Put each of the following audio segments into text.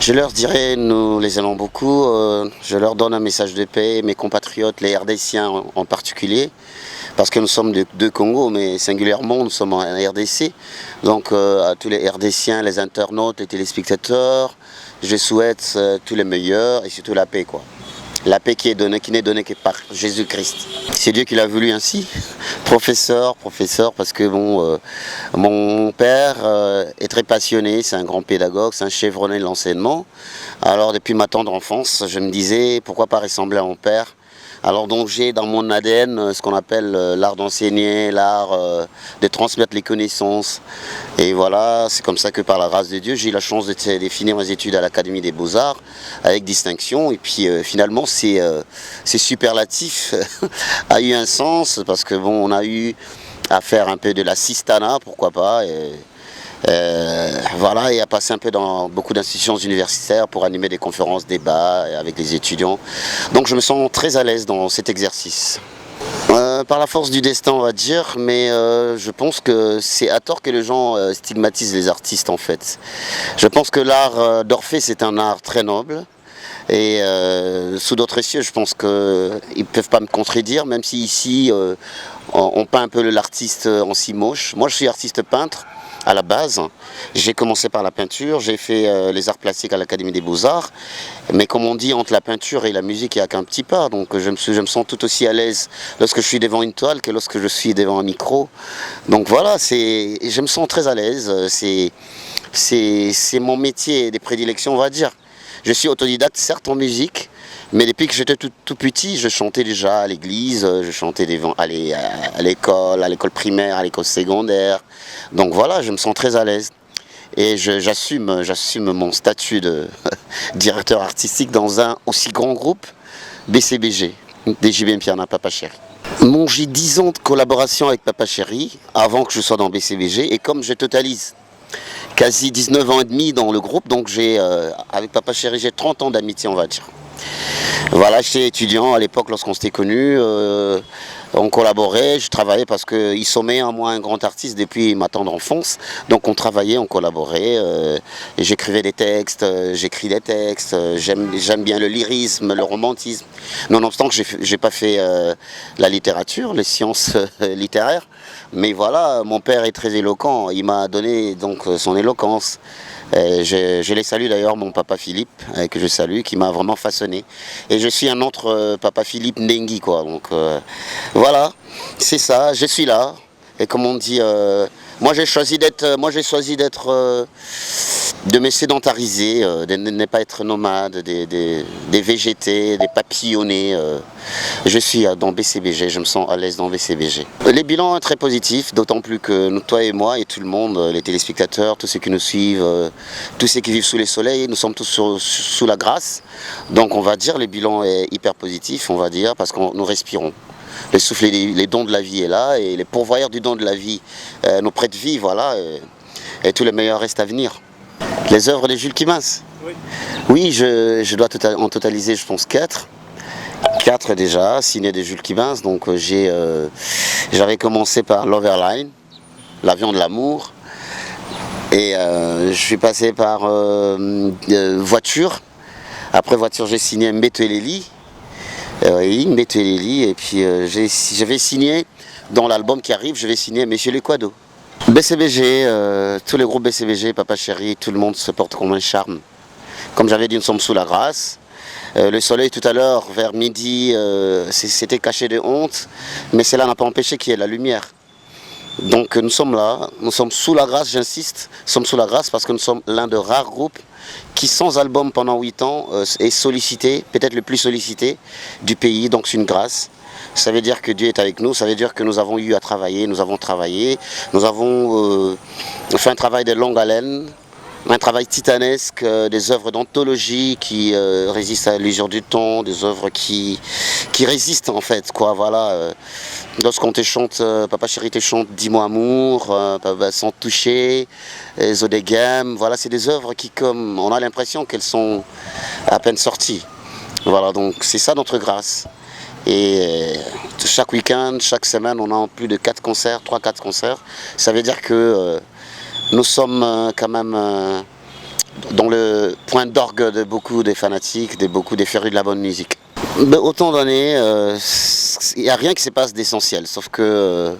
Je leur dirais, nous les aimons beaucoup, je leur donne un message de paix, mes compatriotes, les RDCiens en particulier, parce que nous sommes de Congo, mais singulièrement nous sommes en RDC. Donc à tous les RDCiens, les internautes, les téléspectateurs, je souhaite tous les meilleurs et surtout la paix, quoi. La paix qui n'est donnée que par Jésus-Christ. C'est Dieu qui l'a voulu ainsi. Professeur, parce que bon, mon père est très passionné, c'est un grand pédagogue, c'est un chevronné de l'enseignement. Alors depuis ma tendre enfance, je me disais pourquoi pas ressembler à mon père. Alors donc j'ai dans mon ADN ce qu'on appelle l'art d'enseigner, l'art de transmettre les connaissances. Et voilà, c'est comme ça que par la grâce de Dieu, j'ai eu la chance de finir mes études à l'Académie des Beaux-Arts avec distinction. Et puis finalement, ces superlatifs a eu un sens parce que bon, on a eu à faire un peu de la sistana, pourquoi pas. Voilà, et à passer un peu dans beaucoup d'institutions universitaires pour animer des conférences, débats avec les étudiants. Donc je me sens très à l'aise dans cet exercice. Par la force du destin, on va dire, mais je pense que c'est à tort que les gens stigmatisent les artistes en fait. Je pense que l'art d'Orphée, c'est un art très noble. Et sous d'autres cieux, je pense qu'ils ne peuvent pas me contredire, même si ici, on peint un peu l'artiste en si moche. Moi, je suis artiste peintre à la base. J'ai commencé par la peinture, j'ai fait les arts plastiques à l'Académie des Beaux-Arts. Mais comme on dit, entre la peinture et la musique, il n'y a qu'un petit pas. Donc je me sens tout aussi à l'aise lorsque je suis devant une toile que lorsque je suis devant un micro. Donc voilà, je me sens très à l'aise. C'est mon métier des prédilections, on va dire. Je suis autodidacte, certes en musique, mais depuis que j'étais tout petit, je chantais déjà à l'église, je chantais à l'école primaire, à l'école secondaire. Donc voilà, je me sens très à l'aise. Et j'assume mon statut de directeur artistique dans un aussi grand groupe, BCBG, DJB Mpiana Papa Chéri. Bon, j'ai 10 ans de collaboration avec Papa Chéri, avant que je sois dans BCBG, et comme je totalise quasi 19 ans et demi dans le groupe, donc avec Papa Chéri, j'ai 30 ans d'amitié, on va dire. Voilà, j'étais étudiant à l'époque lorsqu'on s'était connus, on collaborait, je travaillais parce qu'il sommait en moi un grand artiste depuis ma tendre enfance. Donc on travaillait, on collaborait, et j'écrivais des textes, j'écris des textes, j'aime bien le lyrisme, le romantisme. Nonobstant que j'ai pas fait la littérature, les sciences littéraires, mais voilà, mon père est très éloquent, il m'a donné donc son éloquence. Je les salue d'ailleurs, mon papa Philippe, que je salue, qui m'a vraiment façonné. Et je suis un autre papa Philippe Ndengi, quoi. Donc voilà, c'est ça, je suis là. Et comme on dit, moi j'ai choisi de me sédentariser, de ne pas être nomade, des végétés, des papillonnés. Je suis dans BCBG, je me sens à l'aise dans BCBG. Les bilans sont très positifs, d'autant plus que nous, toi et moi et tout le monde, les téléspectateurs, tous ceux qui nous suivent, tous ceux qui vivent sous les soleils, nous sommes tous sous la grâce. Donc on va dire le bilan est hyper positif, on va dire, parce que nous respirons. Le souffle, les dons de la vie est là, et les pourvoyeurs du don de la vie nous prêtent vie, voilà, et tous les meilleurs restent à venir. Les œuvres de Jules Kimans. Oui, je dois en totaliser, je pense, 4. 4 déjà, signées de Jules Kimans. Donc j'avais commencé par L'Overline, L'avion de l'amour. Et je suis passé par Voiture. Après Voiture, j'ai signé Mbeto Eleli. Oui, Mbeto Eleli. Et puis je vais signer, dans l'album qui arrive, je vais signer Monsieur Lequado. BCBG, tous les groupes BCBG, Papa Chéri, tout le monde se porte comme un charme. Comme j'avais dit, nous sommes sous la grâce. Le soleil tout à l'heure, vers midi, c'était caché de honte, mais cela n'a pas empêché qu'il y ait la lumière. Donc nous sommes là, nous sommes sous la grâce, j'insiste, nous sommes sous la grâce parce que nous sommes l'un de rares groupes qui, sans album pendant 8 ans, est sollicité, peut-être le plus sollicité du pays, donc c'est une grâce. Ça veut dire que Dieu est avec nous, ça veut dire que nous avons eu à travailler, nous avons travaillé, nous avons fait un travail de longue haleine, un travail titanesque, des œuvres d'anthologie qui résistent à l'usure du temps, des œuvres qui résistent en fait, quoi, voilà. Lorsqu'on te chante, Papa Chéri te chante Dis-moi amour, Sans toucher, Zodegem, voilà, c'est des œuvres qui, comme on a l'impression qu'elles sont à peine sorties. Voilà, donc c'est ça notre grâce. Et chaque week-end, chaque semaine, on a plus de 4 concerts, 3-4 concerts. Ça veut dire que nous sommes quand même dans le point d'orgue de beaucoup des fanatiques, de beaucoup des férus de la bonne musique. Autant d'années, il n'y a rien qui se passe d'essentiel, sauf que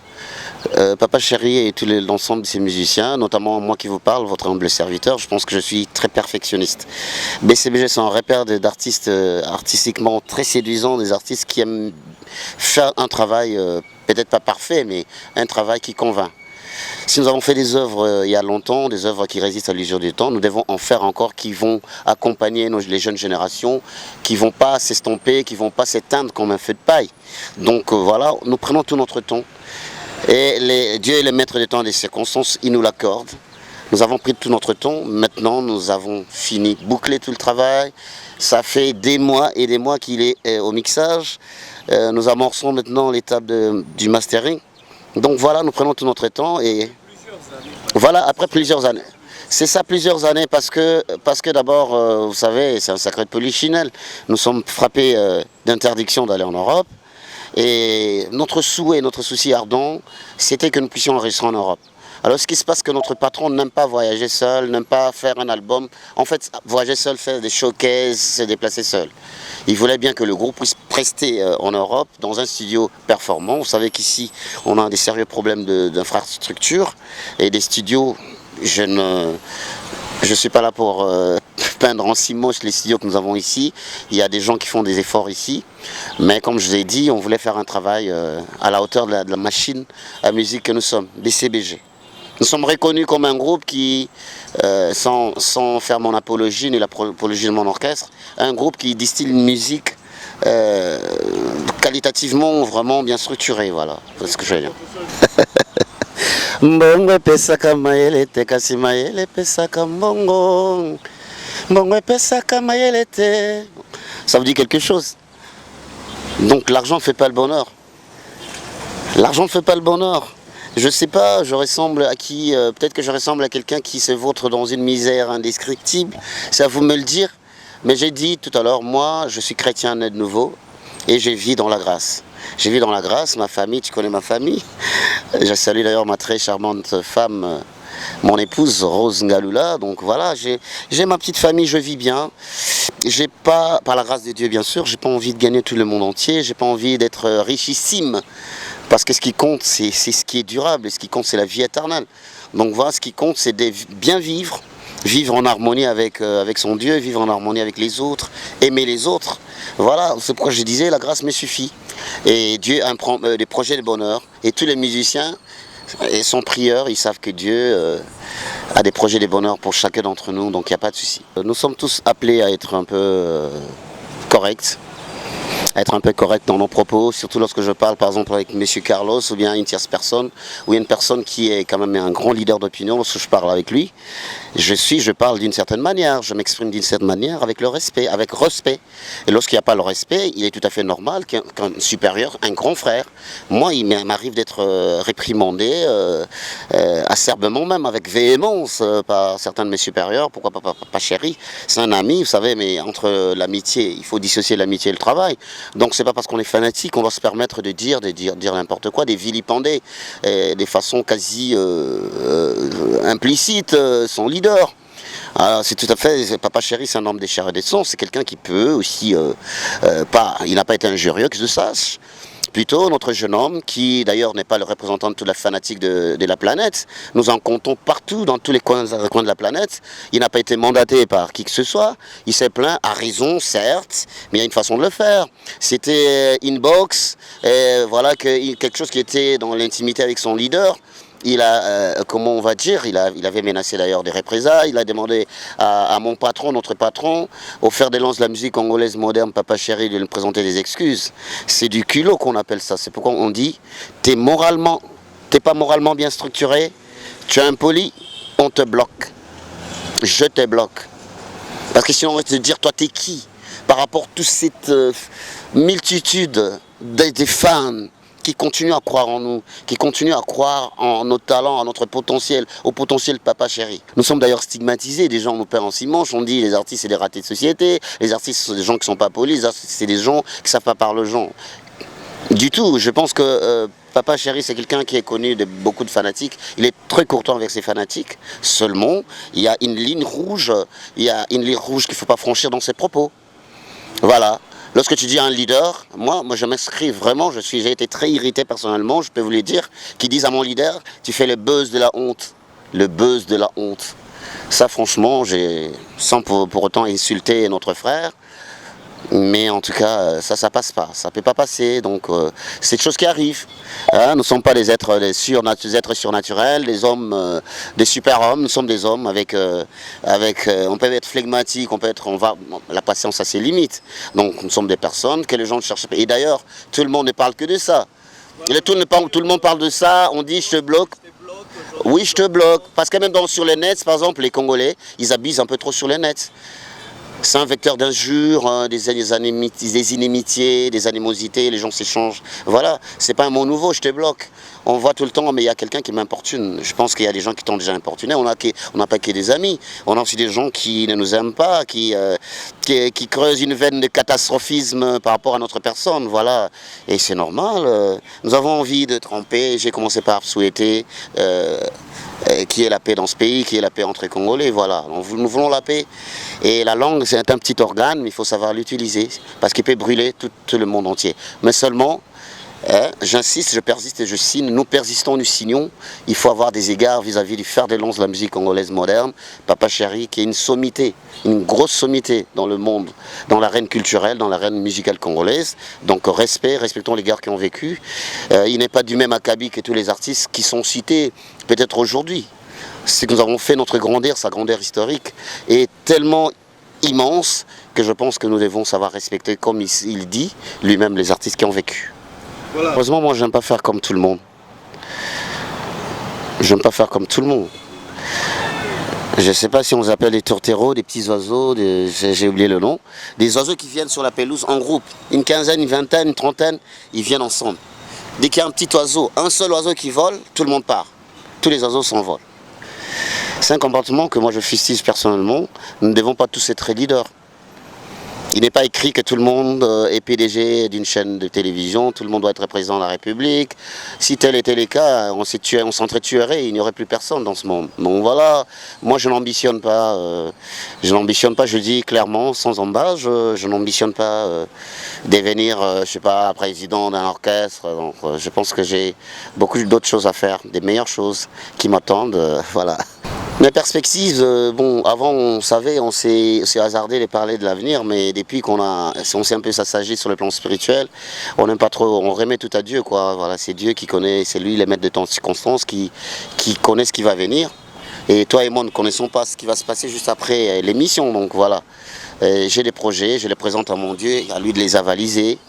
Papa Chéri et tout l'ensemble de ses musiciens, notamment moi qui vous parle, votre humble serviteur, je pense que je suis très perfectionniste. BCBG, c'est un repère d'artistes artistiquement très séduisants, des artistes qui aiment faire un travail peut-être pas parfait, mais un travail qui convainc. Si nous avons fait des œuvres il y a longtemps, des œuvres qui résistent à l'usure du temps, nous devons en faire encore qui vont accompagner les jeunes générations, qui ne vont pas s'estomper, qui ne vont pas s'éteindre comme un feu de paille. Donc voilà, nous prenons tout notre temps. Et Dieu est le maître des temps et des circonstances, il nous l'accorde. Nous avons pris tout notre temps, maintenant nous avons fini, bouclé tout le travail. Ça fait des mois et des mois qu'il est au mixage. Nous amorçons maintenant l'étape du mastering. Donc voilà, nous prenons tout notre temps et voilà, après plusieurs années. C'est ça, plusieurs années, parce que d'abord, vous savez, c'est un sacré polichinelle. Nous sommes frappés d'interdiction d'aller en Europe. Et notre souhait, notre souci ardent, c'était que nous puissions enregistrer en Europe. Alors ce qui se passe, c'est que notre patron n'aime pas voyager seul, n'aime pas faire un album. En fait, voyager seul, faire des showcases, se déplacer seul. Il voulait bien que le groupe puisse prester en Europe, dans un studio performant. Vous savez qu'ici, on a des sérieux problèmes d'infrastructure et des studios. Je ne suis pas là pour peindre en si moche les studios que nous avons ici. Il y a des gens qui font des efforts ici. Mais comme je vous ai dit, on voulait faire un travail à la hauteur de la machine à musique que nous sommes, BCBG. Nous sommes reconnus comme un groupe qui, sans faire mon apologie ni l'apologie de mon orchestre, un groupe qui distille une musique qualitativement vraiment bien structurée. Voilà, c'est ce que je veux dire. Mbongo pesaka mayele te kasi mayele pesaka mbongo. Mbongo pesaka mayele te. Ça vous dit quelque chose? Donc l'argent ne fait pas le bonheur. L'argent ne fait pas le bonheur. Je sais pas, je ressemble à qui? Peut-être que je ressemble à quelqu'un qui se vautre dans une misère indescriptible. C'est à vous me le dire. Mais j'ai dit tout à l'heure, moi, je suis chrétien né de nouveau et je vis dans la grâce. Je vis dans la grâce, ma famille, tu connais ma famille. Je salue d'ailleurs ma très charmante femme, mon épouse Rose Ngalula. Donc voilà, j'ai ma petite famille, je vis bien. J'ai pas, par la grâce de Dieu bien sûr, j'ai pas envie de gagner tout le monde entier, j'ai pas envie d'être richissime. Parce que ce qui compte, c'est ce qui est durable, et ce qui compte, c'est la vie éternelle. Donc voilà, ce qui compte, c'est de bien vivre, vivre en harmonie avec son Dieu, vivre en harmonie avec les autres, aimer les autres. Voilà, c'est pourquoi je disais, la grâce me suffit. Et Dieu a des projets de bonheur. Et tous les musiciens et son prieur, ils savent que Dieu a des projets de bonheur pour chacun d'entre nous, donc il n'y a pas de souci. Nous sommes tous appelés à être un peu corrects. Être un peu correct dans nos propos, surtout lorsque je parle par exemple avec M. Carlos ou bien une tierce personne, ou une personne qui est quand même un grand leader d'opinion. Lorsque je parle avec lui, je parle d'une certaine manière, je m'exprime d'une certaine manière avec le respect, avec respect. Et lorsqu'il n'y a pas le respect, il est tout à fait normal qu'un supérieur, un grand frère, moi il m'arrive d'être réprimandé acerbement, même avec véhémence par certains de mes supérieurs. Pourquoi pas Chéri, c'est un ami, vous savez, mais entre l'amitié, il faut dissocier l'amitié et le travail. Donc c'est pas parce qu'on est fanatique qu'on va se permettre de dire n'importe quoi, des vilipender, des façons quasi implicites son leader. C'est tout à fait, Papa Chéri, c'est un homme des chairs et des sangs, c'est quelqu'un qui peut aussi, il n'a pas été injurieux que je sache. Plutôt notre jeune homme, qui d'ailleurs n'est pas le représentant de toute la fanatique de la planète. Nous en comptons partout, dans tous les coins de la planète. Il n'a pas été mandaté par qui que ce soit. Il s'est plaint, à raison, certes, mais il y a une façon de le faire. C'était inbox, voilà, quelque chose qui était dans l'intimité avec son leader. Il a, comment on va dire, il avait menacé d'ailleurs des représailles. Il a demandé à mon patron, notre patron, au fer des lances de la musique congolaise moderne, Papa Chéri, de lui présenter des excuses. C'est du culot qu'on appelle ça. C'est pourquoi on dit, t'es pas moralement bien structuré, tu es impoli, on te bloque. Je te bloque. Parce que sinon on va te dire, toi t'es qui? Par rapport à toute cette multitude des fans qui continuent à croire en nous, qui continuent à croire en nos talents, en notre potentiel, au potentiel de Papa Chéri. Nous sommes d'ailleurs stigmatisés, des gens nous perdent en six manches, on dit les artistes c'est des ratés de société, les artistes sont des gens qui ne sont pas polis, les artistes c'est des gens qui ne savent pas parler aux gens. Du tout, je pense que Papa Chéri, c'est quelqu'un qui est connu de beaucoup de fanatiques. Il est très courtois avec ses fanatiques. Seulement, il y a une ligne rouge, qu'il ne faut pas franchir dans ses propos. Voilà. Lorsque tu dis à un leader, moi je m'inscris vraiment, j'ai été très irrité personnellement, je peux vous le dire, qui disent à mon leader, tu fais le buzz de la honte. Le buzz de la honte. Ça franchement, sans pour autant insulter notre frère, mais en tout cas, ça passe pas, ça peut pas passer, donc c'est des choses qui arrivent. Hein, nous ne sommes pas des êtres surnaturels, des hommes, des super-hommes, nous sommes des hommes on peut être flegmatique, la patience a ses limites. Donc nous sommes des personnes que les gens ne cherchent pas. Et d'ailleurs, tout le monde ne parle que de ça. Tout le monde parle de ça, on dit je te bloque. Oui, je te bloque. Parce que même sur les nets, par exemple, les Congolais, ils abusent un peu trop sur les nets. C'est un vecteur d'injures, des inimitiés, des animosités, les gens s'échangent. Voilà, c'est pas un mot nouveau, je te bloque. On voit tout le temps, mais il y a quelqu'un qui m'importune. Je pense qu'il y a des gens qui t'ont déjà importuné. On n'a pas que des amis. On a aussi des gens qui ne nous aiment pas, qui creusent une veine de catastrophisme par rapport à notre personne. Voilà, et c'est normal. Nous avons envie de tremper. J'ai commencé par souhaiter qu'il y ait la paix dans ce pays, qu'il y ait la paix entre les Congolais. Voilà, nous voulons la paix. Et la langue, c'est un petit organe, mais il faut savoir l'utiliser, parce qu'il peut brûler tout le monde entier. Mais seulement, j'insiste, je persiste et je signe, nous persistons, nous signons. Il faut avoir des égards vis-à-vis du fer de lance de la musique congolaise moderne, Papa Chéri, qui est une sommité, une grosse sommité dans le monde, dans l'arène culturelle, dans l'arène musicale congolaise. Donc respectons les gars qui ont vécu. Il n'est pas du même acabit que tous les artistes qui sont cités, peut-être aujourd'hui. C'est que nous avons fait notre grandeur, sa grandeur historique, est tellement immense que je pense que nous devons savoir respecter, comme il dit lui-même, les artistes qui ont vécu. Voilà. Heureusement, moi, je n'aime pas faire comme tout le monde. Je n'aime pas faire comme tout le monde. Je ne sais pas si on les appelle des tourtereaux, des petits oiseaux, j'ai oublié le nom. Des oiseaux qui viennent sur la pelouse en groupe. Une quinzaine, une vingtaine, une trentaine, ils viennent ensemble. Dès qu'il y a un petit oiseau, un seul oiseau qui vole, tout le monde part. Tous les oiseaux s'envolent. C'est un comportement que moi je fustige personnellement. Nous ne devons pas tous être leaders. Il n'est pas écrit que tout le monde est PDG d'une chaîne de télévision, tout le monde doit être président de la République. Si tel était le cas, on s'entretuerait, il n'y aurait plus personne dans ce monde. Donc voilà, moi je n'ambitionne pas, je dis clairement, sans embâche, je n'ambitionne pas devenir, je sais pas, président d'un orchestre. Donc je pense que j'ai beaucoup d'autres choses à faire, des meilleures choses qui m'attendent, voilà. Mes perspectives, bon, avant on savait, on s'est hasardé de parler de l'avenir, mais depuis on s'est un peu assagi sur le plan spirituel, on n'aime pas trop, on remet tout à Dieu, quoi. Voilà, c'est Dieu qui connaît, c'est lui le maître de temps de circonstances, qui connaît ce qui va venir. Et toi et moi ne connaissons pas ce qui va se passer juste après l'émission, donc voilà. J'ai des projets, je les présente à mon Dieu, à lui de les avaliser.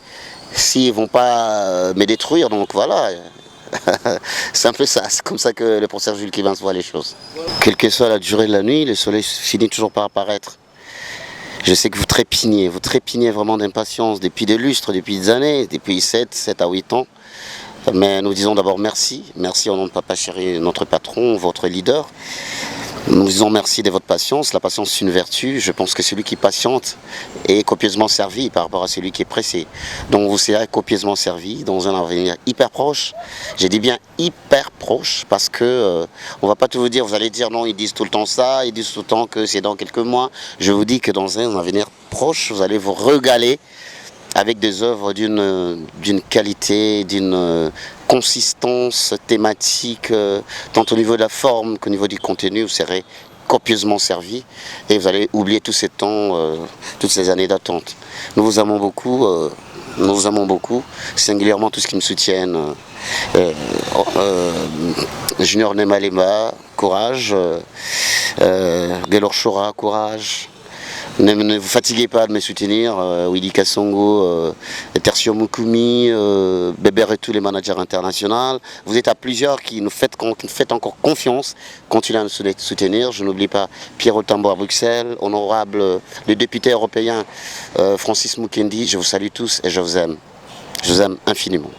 S'ils ne vont pas me détruire, donc voilà. C'est un peu ça, c'est comme ça que le professeur Jules Kivens voit les choses. Quelle que soit la durée de la nuit, le soleil finit toujours par apparaître. Je sais que vous trépignez vraiment d'impatience depuis des lustres, depuis des années, depuis 7 à 8 ans. Mais nous disons d'abord merci au nom de Papa Chéri, notre patron, votre leader. Nous disons merci de votre patience. La patience est une vertu. Je pense que celui qui patiente est copieusement servi par rapport à celui qui est pressé. Donc vous serez copieusement servi dans un avenir hyper proche. J'ai dit bien hyper proche parce que on va pas tout vous dire. Vous allez dire non, ils disent tout le temps ça, ils disent tout le temps que c'est dans quelques mois. Je vous dis que dans un avenir proche, vous allez vous régaler avec des œuvres d'une qualité, d'une consistance thématique, tant au niveau de la forme qu'au niveau du contenu, vous serez copieusement servi et vous allez oublier tous ces temps, toutes ces années d'attente. Nous vous aimons beaucoup, singulièrement tous qui me soutiennent. Junior Nemalema, courage, Gelor Shora, courage. Ne vous fatiguez pas de me soutenir, Willy Kassongo, Tertio Mukumi, Bébert et tous les managers internationaux. Vous êtes à plusieurs qui nous faites encore confiance, continuez à nous soutenir. Je n'oublie pas Pierre Otambo à Bruxelles, honorable le député européen Francis Mukendi. Je vous salue tous et je vous aime. Je vous aime infiniment.